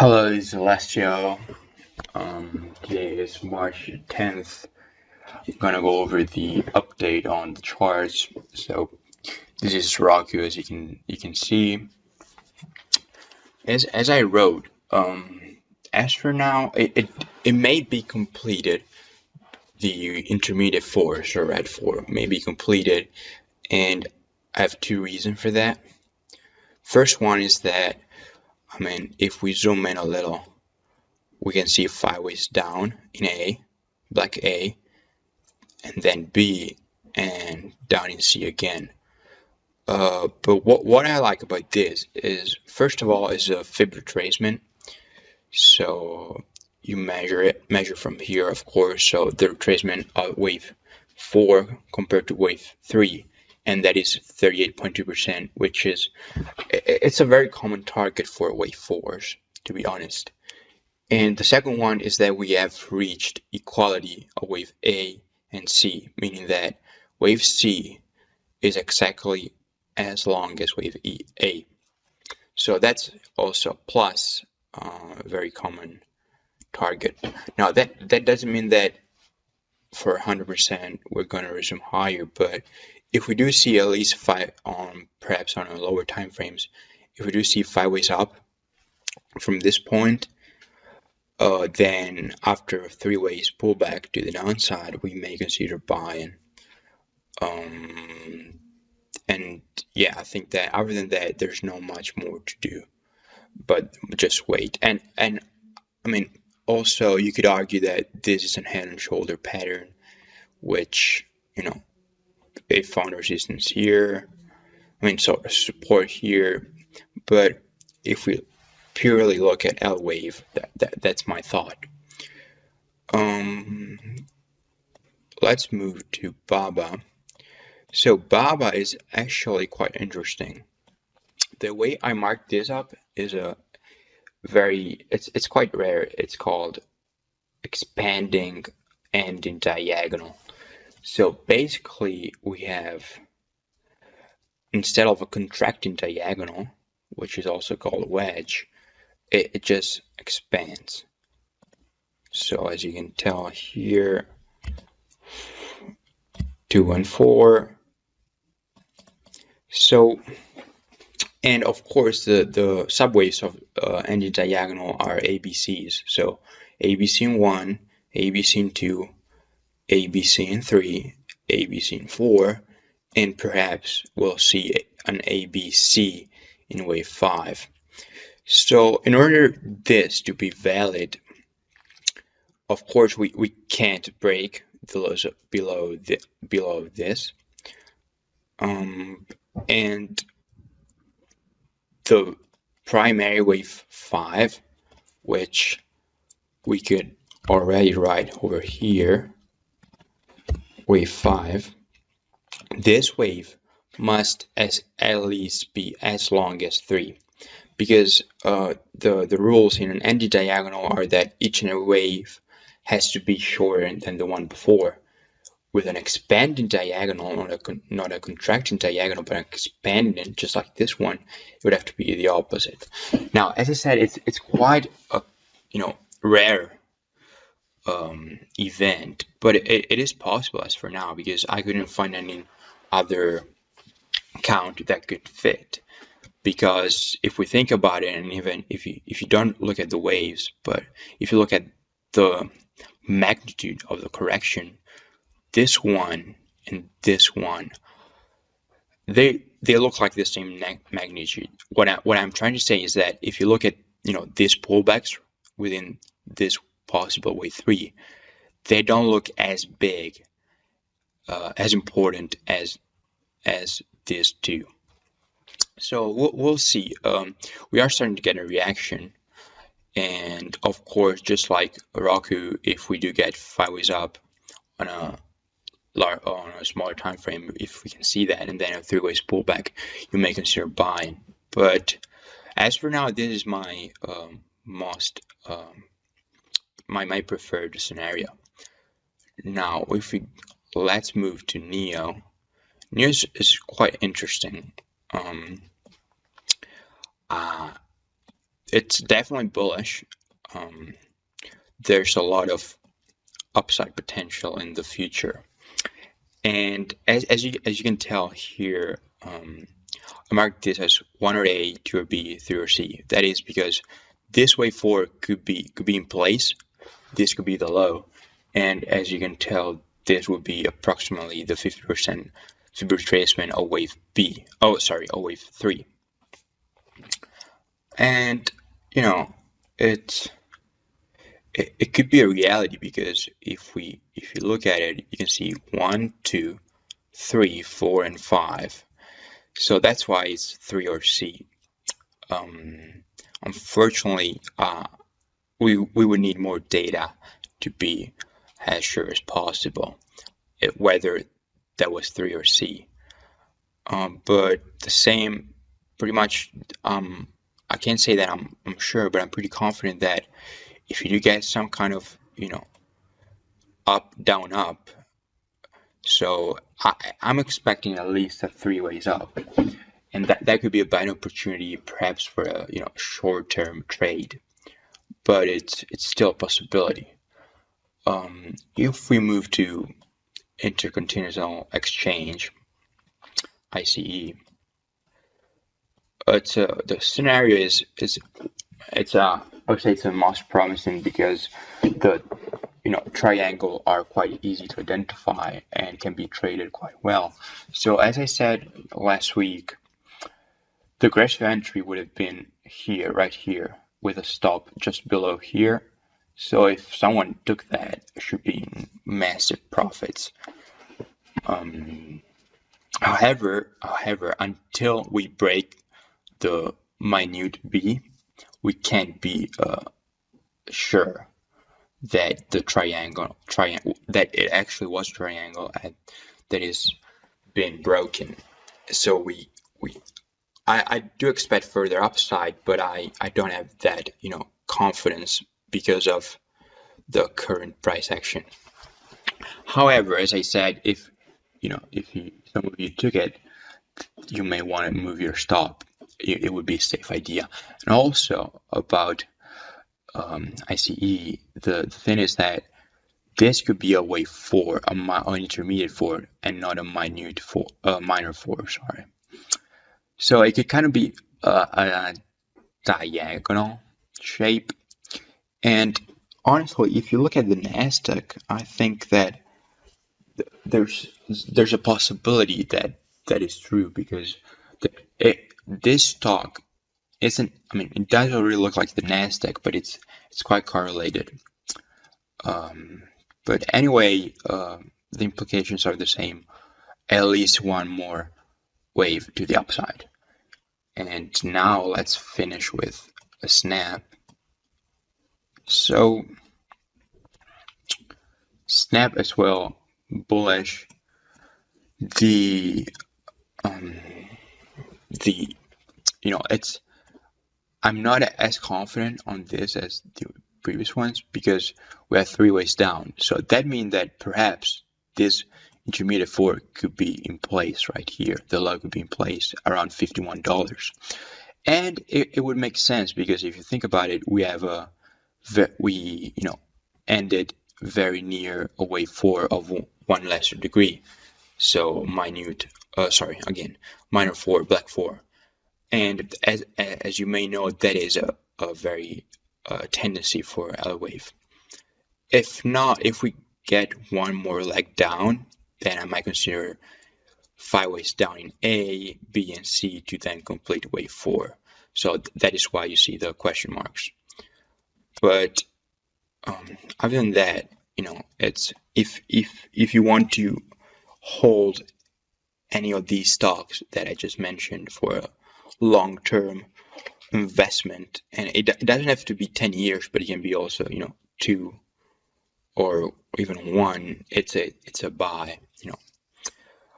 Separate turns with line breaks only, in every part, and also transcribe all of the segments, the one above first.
Hello, this is Alessio. Today is March 10th. I'm gonna go over the update on the charts. So this is ROKU, as you can see. As I wrote, as for now, it may be completed. The intermediate force or red 4 may be completed, and I have two reasons for that. First one is that, if we zoom in a little, we can see 5 ways down in A, black A, and then B, and down in C again. But what I like about this is, first of all, is a fib retracement. So you measure from here, of course. So the retracement of wave 4 compared to wave 3, and that is 38.2%, which is it's a very common target for wave 4s, to be honest. And the second one is that we have reached equality of wave A and C, meaning that wave C is exactly as long as wave A. So that's also a plus, very common target. Now that doesn't mean that for 100% we're going to resume higher, but if we do see at least 5 perhaps on lower time frames, if we do see 5 ways up from this point, then after 3 ways pullback to the downside, we may consider buying. And yeah, I think that other than that, there's not much more to do, but just wait. And also you could argue that this is a head and shoulder pattern, which, it found resistance here. So support here, but if we purely look at L wave, that's my thought. Let's move to BABA. So BABA is actually quite interesting. The way I marked this up is it's quite rare. It's called expanding and in diagonal. So basically we have, instead of a contracting diagonal, which is also called a wedge, it just expands. So as you can tell here, 2 and 4. So, and of course the subways of any diagonal are ABCs. So ABC in 1, ABC in 2, ABC in 3, ABC in 4, and perhaps we'll see an ABC in wave 5. So in order this to be valid, of course we can't break the lows below this, and the primary wave 5, which we could already write over here, wave 5, this wave must at least be as long as 3, because the rules in an anti-diagonal are that each and every wave has to be shorter than the one before. With an expanding diagonal, not a contracting diagonal, but an expanding, just like this one, it would have to be the opposite. Now, as I said, it's quite a rare event, but it is possible as for now, because I couldn't find any other count that could fit. Because if we think about it, and even if you don't look at the waves, but if you look at the magnitude of the correction, this one and this one, they look like the same magnitude. What I'm trying to say is that if you look at these pullbacks within this possible wave 3, they don't look as big, as important as these two. So we'll see. We are starting to get a reaction, and of course, just like ROKU, if we do get 5 ways up on a smaller time frame, if we can see that, and then a 3 ways pullback, you may consider buying. But as for now, this is my my preferred scenario. Now, let's move to NIO. NIO is quite interesting. it's definitely bullish. There's a lot of upside potential in the future. And as you can tell here, I marked this as 1 or A, 2 or B, 3 or C. That is because this wave 4 could be in place. This could be the low, and as you can tell, this would be approximately the 50% retracement of wave B. Oh, sorry, of wave 3. And you know, it could be a reality because if you look at it, you can see 1, 2, 3, 4, and 5. So that's why it's 3 or C. Unfortunately, we would need more data to be as sure as possible whether that was 3 or C. But the same, pretty much, I can't say that I'm sure, but I'm pretty confident that if you do get some kind of, up, down, up, so I'm expecting at least a 3 ways up, and that could be a buying opportunity, perhaps for a short-term trade, but it's still a possibility. If we move to intercontinental exchange, ICE, the scenario is I would say it's the most promising because the triangle are quite easy to identify and can be traded quite well. So as I said last week, the aggressive entry would have been here, right here, with a stop just below here. So if someone took that, it should be massive profits. However, until we break the minute B, we can't be sure that the triangle that it actually was triangle and that is been broken. So I do expect further upside, but I don't have that confidence because of the current price action. However, as I said, if some of you took it, you may want to move your stop. It would be a safe idea. And also about ICE, the thing is that this could be a wave 4, an intermediate 4, and not a minor 4. Sorry. So it could kind of be a diagonal shape. And honestly, if you look at the Nasdaq, I think that there's a possibility that is true because this stock isn't. I mean, it doesn't really look like the Nasdaq, but it's quite correlated. But anyway, the implications are the same. At least one more wave to the upside. And now let's finish with a snap. So snap as well, bullish. I'm not as confident on this as the previous ones because we have 3 ways down. So that means that perhaps this intermediate 4 could be in place right here. The low could be in place around $51. And it would make sense because if you think about it, we have ended very near a wave 4 of 1 lesser degree. So minor 4, black 4. And as you may know, that is a very tendency for L wave. If we get one more leg down, then I might consider 5 ways down in A, B, and C to then complete wave 4. So that is why you see the question marks. But other than that, it's if you want to hold any of these stocks that I just mentioned for a long-term investment, and it doesn't have to be 10 years, but it can be also 2 or even 1. It's a buy.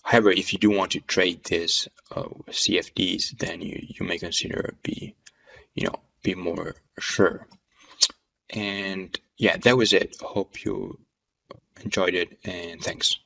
However, if you do want to trade this CFDs, then you may consider be more sure. And yeah, that was it. Hope you enjoyed it, and thanks.